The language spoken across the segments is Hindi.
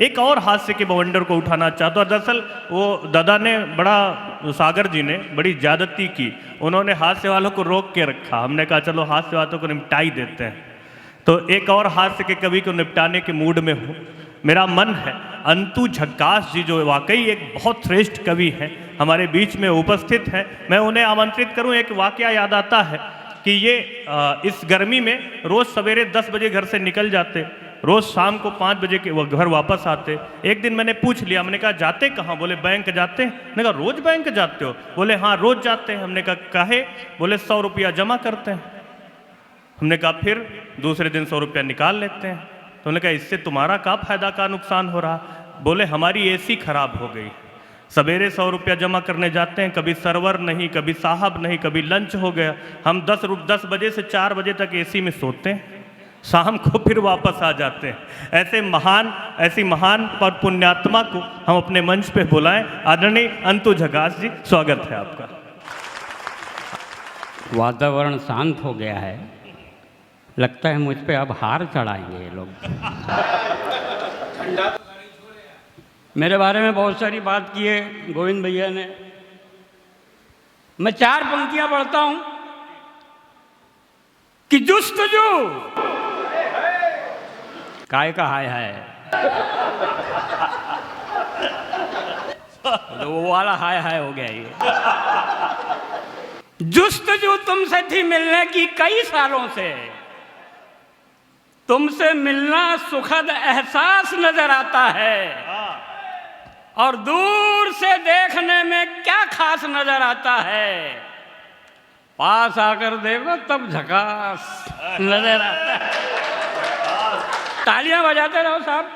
एक और हास्य के बवंडर को उठाना चाहता हूँ। दरअसल वो दादा ने सागर जी ने बड़ी ज्यादती की, उन्होंने हास्य वालों को रोक के रखा। हमने कहा चलो हास्य वालों को निपटा ही देते हैं, तो एक और हास्य के कवि को निपटाने के मूड में हूँ। मेरा मन है अंतु झक्कास जी, जो वाकई एक बहुत श्रेष्ठ कवि हैं, हमारे बीच में उपस्थित हैं। मैं उन्हें आमंत्रित करूं। एक वाकया याद आता है कि ये इस गर्मी में रोज़ सवेरे 10 बजे घर से निकल जाते, रोज़ शाम को 5 बजे के वो घर वापस आते। एक दिन मैंने पूछ लिया, मैंने कहा जाते कहाँ? बोले बैंक जाते हैं। मैंने कहा रोज़ बैंक जाते हो? बोले हाँ रोज़ जाते हैं। हमने कहा काहे? बोले 100 रुपया जमा करते हैं। हमने कहा फिर दूसरे दिन 100 रुपया निकाल लेते हैं। तो उन्होंने कहा इससे तुम्हारा क्या फायदा, का नुकसान हो रहा? बोले हमारी एसी खराब हो गई, सवेरे 100 रुपया जमा करने जाते हैं, कभी सर्वर नहीं, कभी साहब नहीं, कभी लंच हो गया। हम 10 बजे से 4 बजे तक एसी में सोते हैं, शाम को फिर वापस आ जाते हैं। ऐसी महान पर पुण्यात्मा को हम अपने मंच पे बुलाएं। आदरणीय अंतु झक्कास जी, स्वागत है आपका। वातावरण शांत हो गया है, लगता है मुझ पे अब हार चढ़ाएंगे ये लोग। मेरे बारे में बहुत सारी बात की है गोविंद भैया ने। मैं 4 पंक्तियां पढ़ता हूं कि जुस्तजू काय का हाय है, तो वो वाला हाय हाय हो गया ये। जुस्तजू तुमसे थी मिलने की कई सालों से, तुमसे मिलना सुखद एहसास नजर आता है, और दूर से देखने में क्या खास नजर आता है, पास आकर देखो तब झकास नजर आता है। तालियां बजाते रहो साहब,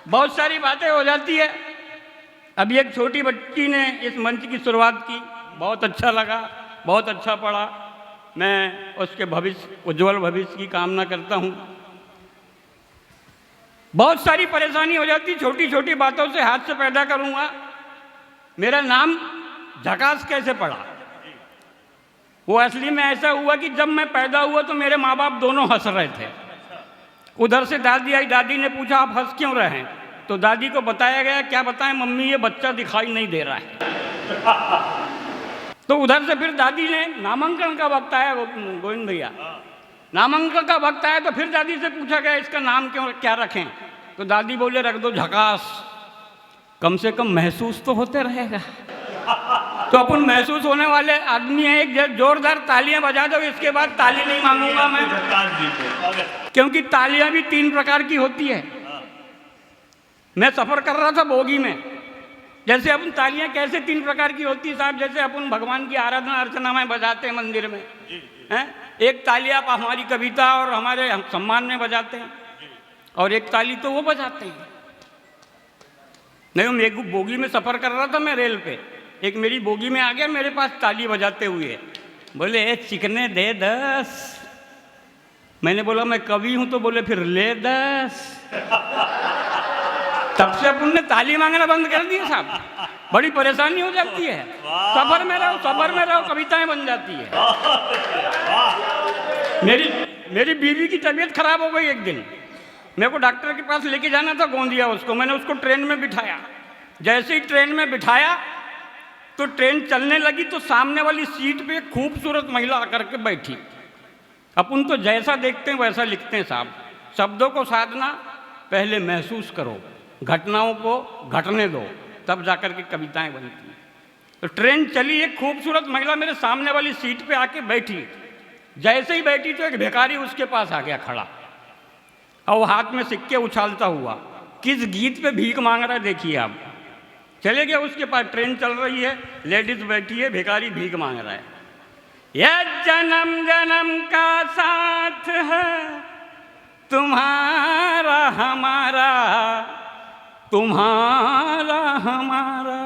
बहुत सारी बातें हो जाती है। अभी एक छोटी बच्ची ने इस मंच की शुरुआत की, बहुत अच्छा लगा, बहुत अच्छा पढ़ा। मैं उसके भविष्य, उज्जवल भविष्य की कामना करता हूँ। बहुत सारी परेशानी हो जाती, छोटी छोटी बातों से हाथ से पैदा करूँगा। मेरा नाम झकास कैसे पड़ा? वो असली में ऐसा हुआ कि जब मैं पैदा हुआ तो मेरे माँ बाप दोनों हंस रहे थे। उधर से दादी आई, दादी ने पूछा आप हंस क्यों रहे हैं? तो दादी को बताया गया, क्या बताएं मम्मी, ये बच्चा दिखाई नहीं दे रहा है। तो उधर से फिर दादी ने, नामांकन का वक्त आया गोविंद भैया, नामांकन का वक्त आया तो फिर दादी से पूछा गया इसका नाम क्या रखें? तो दादी बोले रख दो झकास, कम से कम महसूस तो होते रहेगा। तो अपन महसूस होने वाले आदमी हैं। एक जोरदार तालियां बजा दो, इसके बाद ताली नहीं मांगूंगा मैं, क्योंकि तालियां भी 3 प्रकार की होती है। मैं सफर कर रहा था बोगी में, जैसे अपन तालियां कैसे 3 प्रकार की होती है साहब, जैसे अपन भगवान की आराधना अर्चना में बजाते हैं मंदिर में, हैं? एक ताली आप हमारी कविता और हमारे सम्मान में बजाते हैं, और एक ताली तो वो बजाते हैं। नहीं, मैं एक बोगी में सफ़र कर रहा था मैं रेल पे, एक मेरी बोगी में आ गया मेरे पास ताली बजाते हुए, बोले ए चिकने दे 10। मैंने बोला मैं कवि हूं, तो बोले फिर ले 10। तब से अपन ने ताली मांगना बंद कर दिया साहब, बड़ी परेशानी हो जाती है। सफर में रहो कविताएं बन जाती है। मेरी बीवी की तबीयत खराब हो गई। एक दिन मेरे को डॉक्टर के पास लेके जाना था गोंदिया, उसको मैंने उसको ट्रेन में बिठाया। जैसे ही ट्रेन में बिठाया तो ट्रेन चलने लगी, तो सामने वाली सीट पे एक खूबसूरत महिला आकर के बैठी। अपन तो जैसा देखते हैं वैसा लिखते हैं साहब। शब्दों को साधना, पहले महसूस करो, घटनाओं को घटने दो, तब जाकर के कविताएं बनती हैं। तो ट्रेन चली, एक खूबसूरत महिला मेरे सामने वाली सीट पे आके बैठी। जैसे ही बैठी तो एक भिखारी उसके पास आ गया खड़ा, और वो हाथ में सिक्के उछालता हुआ किस गीत पे भीख मांग रहा है देखिए आप। चले गया उसके पास, ट्रेन चल रही है, लेडीज बैठी है, भिखारी भीख मांग रहा है। यह जन्म जन्म का साथ है तुम्हारा हमारा, तुम्हारा हमारा।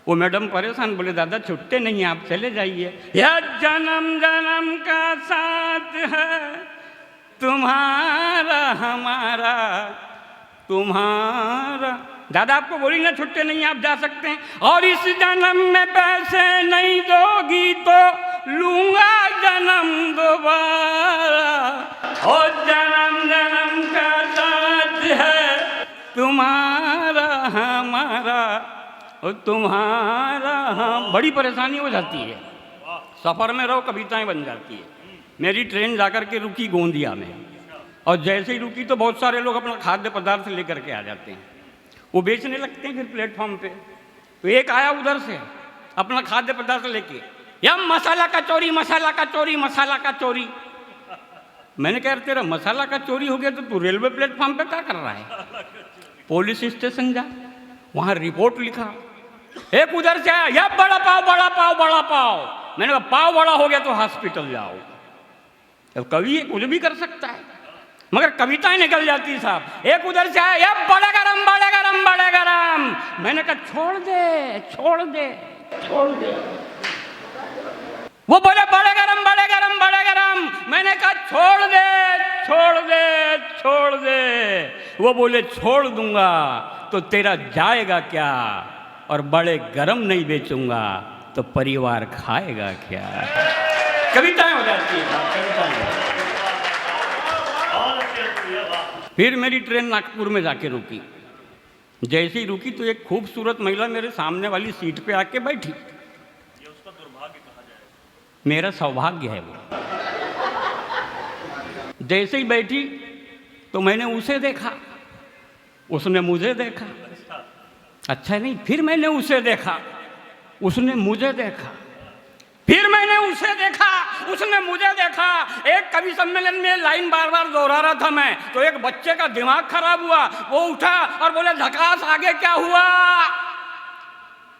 वो मैडम परेशान, बोले दादा छुट्टे नहीं, आप चले जाइए। यह जन्म जन्म का साथ है तुम्हारा हमारा, तुम्हारा। दादा आपको बोली ना छुट्टे नहीं, आप जा सकते हैं। और इस जन्म में पैसे नहीं दोगी तो लूंगा जन्म दोबारा। और जन्म जन्म का साथ है तुम्हारा हमारा और तुम्हारा हम, बड़ी परेशानी हो जाती है। सफ़र में रहो कविताएं बन जाती है। मेरी ट्रेन जाकर के रुकी गोंदिया में, और जैसे ही रुकी तो बहुत सारे लोग अपना खाद्य पदार्थ लेकर के आ जाते हैं, वो बेचने लगते हैं फिर प्लेटफॉर्म पे। तो एक आया उधर से अपना खाद्य पदार्थ लेके, या मसाला का चोरी, मसाला का चोरी, मसाला का चोरी। मैंने कहा तेरा मसाला का चोरी हो गया तो तू रेलवे प्लेटफॉर्म पे क्या कर रहा है? पुलिस स्टेशन जा, वहाँ रिपोर्ट लिखा। एक उधर से आया, या बड़ा पाव, बड़ा पाव, बड़ा पाव। मैंने कहा पाव बड़ा हो गया तो हॉस्पिटल जाओ। अब कवि कुछ भी कर सकता है, मगर कविताएं निकल जाती साहब। एक उधर से आया, या बड़ा गरम, बड़ा गरम, बड़ा गरम। मैंने कहा छोड़ दे, छोड़ दे, छोड़ दे। वो बोले बड़े गरम, बड़े गरम, बड़े गरम। मैंने कहा छोड़ दे, छोड़ दे, छोड़ दे। वो बोले छोड़ दूंगा तो तेरा जाएगा क्या, और बड़े गरम नहीं बेचूंगा तो परिवार खाएगा क्या। कविताएं हो जाती है, कविताएं। फिर मेरी ट्रेन नागपुर में जाके रुकी। जैसे ही रुकी तो एक खूबसूरत महिला मेरे सामने वाली सीट पे आके बैठी। मेरा सौभाग्य है वो। जैसे ही बैठी तो मैंने उसे देखा, उसने मुझे देखा। अच्छा नहीं, फिर मैंने उसे देखा, उसने मुझे देखा। फिर मैंने उसे देखा, उसने मुझे देखा। एक कवि सम्मेलन में लाइन बार बार दोहरा रहा था मैं, तो एक बच्चे का दिमाग खराब हुआ। वो उठा और बोले झकास आगे क्या हुआ?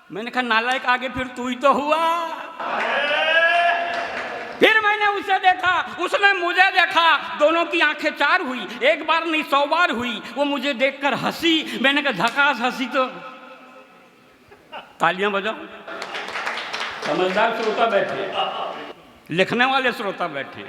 मैंने कहा नालायक आगे फिर तू ही तो हुआ। फिर मैंने उसे देखा, उसने मुझे देखा। दोनों की आंखें चार हुई, एक बार नहीं 100 बार हुई। वो मुझे देखकर हंसी। मैंने कहा झकास हंसी तो तालियां बजाओ। समझदार श्रोता बैठे, लिखने वाले श्रोता बैठे।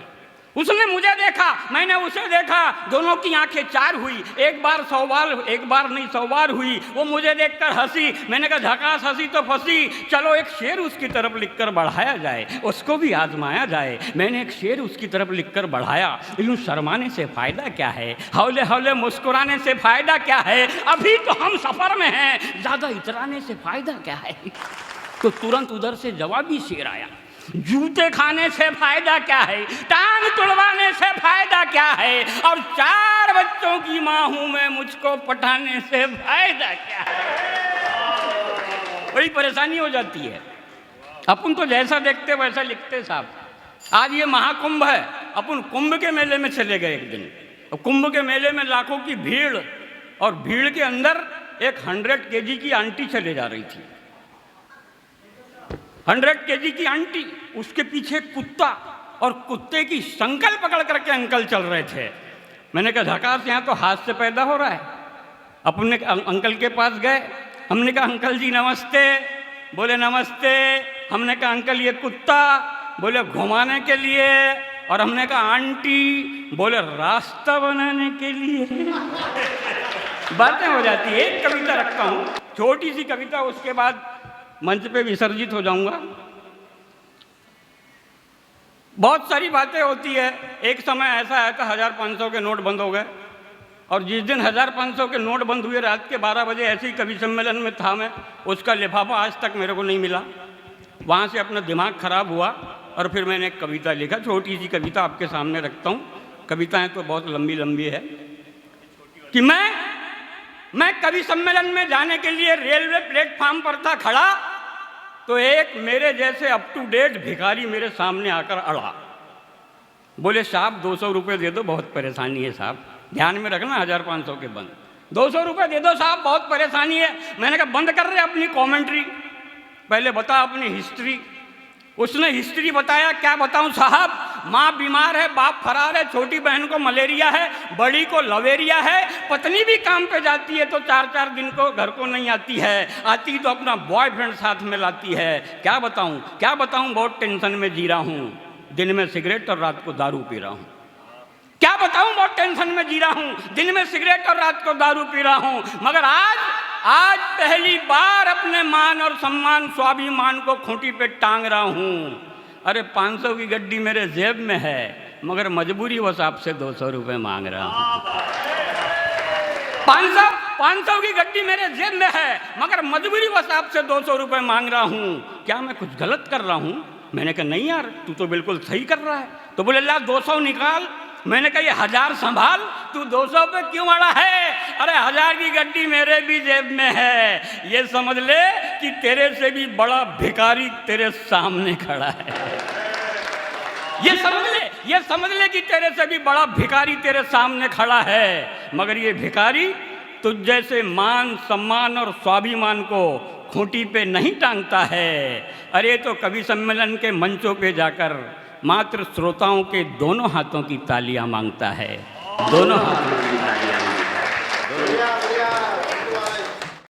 उसने मुझे देखा, मैंने उसे देखा। दोनों की आंखें चार हुई, एक बार 100 बार, एक बार नहीं 100 बार हुई। वो मुझे देखकर हंसी। मैंने कहा झकास हंसी तो फंसी। चलो एक शेर उसकी तरफ लिखकर बढ़ाया जाए, उसको भी आजमाया जाए। मैंने एक शेर उसकी तरफ लिखकर बढ़ाया। यूं शर्माने से फायदा क्या है, हौले हौले मुस्कुराने से फायदा क्या है। अभी तो हम सफर में हैं, ज्यादा इतराने से फायदा क्या है। तो तुरंत उधर से जवाबी शेर आया, जूते खाने से फायदा क्या है, टांग तुड़वाने से फायदा क्या है, और 4 बच्चों की माँ हूं मैं, मुझको पटाने से फायदा क्या है। बड़ी परेशानी हो जाती है। अपन तो जैसा देखते वैसा लिखते साहब। आज ये महाकुंभ है, अपन कुंभ के मेले में चले गए एक दिन। कुंभ के मेले में लाखों की भीड़, और भीड़ के अंदर एक 100 kg की आंटी चले जा रही थी। 100 kg की आंटी, उसके पीछे कुत्ता, और कुत्ते की संकल पकड़ करके अंकल चल रहे थे। मैंने कहा झकास यहाँ तो हाथ से पैदा हो रहा है। अपने अंकल के पास गए, हमने कहा अंकल जी नमस्ते। बोले नमस्ते। हमने कहा अंकल ये कुत्ता, बोले घुमाने के लिए। और हमने कहा आंटी, बोले रास्ता बनाने के लिए। बातें हो जाती है। एक कविता रखता हूँ, छोटी सी कविता, उसके बाद मंच पे विसर्जित हो जाऊंगा। बहुत सारी बातें होती है। एक समय ऐसा आया था 1500 के नोट बंद हो गए, और जिस दिन 1500 के नोट बंद हुए रात के 12 बजे ऐसे ही कवि सम्मेलन में था मैं। उसका लिफाफा आज तक मेरे को नहीं मिला। वहाँ से अपना दिमाग खराब हुआ, और फिर मैंने एक कविता लिखा। छोटी सी कविता आपके सामने रखता हूँ। कविताएं तो बहुत लंबी लंबी है। कि मैं कवि सम्मेलन में जाने के लिए रेलवे प्लेटफॉर्म पर था खड़ा, तो एक मेरे जैसे अप टू डेट भिखारी मेरे सामने आकर अड़ा। बोले साहब 200 रुपये दे दो, बहुत परेशानी है साहब। ध्यान में रखना 1500 के बंद। 200 रुपये दे दो साहब, बहुत परेशानी है। मैंने कहा बंद कर रहे अपनी कॉमेंट्री, पहले बता अपनी हिस्ट्री। उसने हिस्ट्री बताया। क्या बताऊं साहब, माँ बीमार है, बाप फरार है, छोटी बहन को मलेरिया है, बड़ी को लवेरिया है, पत्नी भी काम पे जाती है तो 4-4 दिन को घर को नहीं आती है, आती तो अपना बॉयफ्रेंड साथ में लाती है। क्या बताऊं, बहुत टेंशन में जी रहा हूँ, दिन में सिगरेट और रात को दारू पी रहा हूँ। क्या बताऊं, बहुत टेंशन में जी रहा हूँ, दिन में सिगरेट और रात को दारू पी रहा हूँ, मगर आज पहली बार अपने मान और सम्मान, स्वाभिमान को खूंटी पे टांग रहा हूँ। अरे 500 की गड्डी मेरे जेब में है, मगर मजबूरी वश आपसे 200 रुपये मांग रहा हूँ। 500 500 की गड्डी मेरे जेब में है, मगर मजबूरी बस आपसे 200 रुपये मांग रहा हूँ, क्या मैं कुछ गलत कर रहा हूँ? मैंने कहा नहीं यार, तू तो बिल्कुल सही कर रहा है। तो बोले ला 200 निकाल। मैंने कहा ये 1000 संभाल, तू 200 पे क्यों अड़ा है? अरे 1000 की गड्डी मेरे भी जेब में है, ये समझ ले कि तेरे से भी बड़ा भिखारी तेरे सामने खड़ा है। ये समझ ले कि तेरे से भी बड़ा भिखारी तेरे सामने खड़ा है, मगर ये भिखारी तुझ जैसे मान सम्मान और स्वाभिमान को खूंटी पे नहीं टांगता है। अरे तो कवि सम्मेलन के मंचों पे जाकर मात्र श्रोताओं के दोनों हाथों की तालियां मांगता है, दोनों हाथों की तालियां।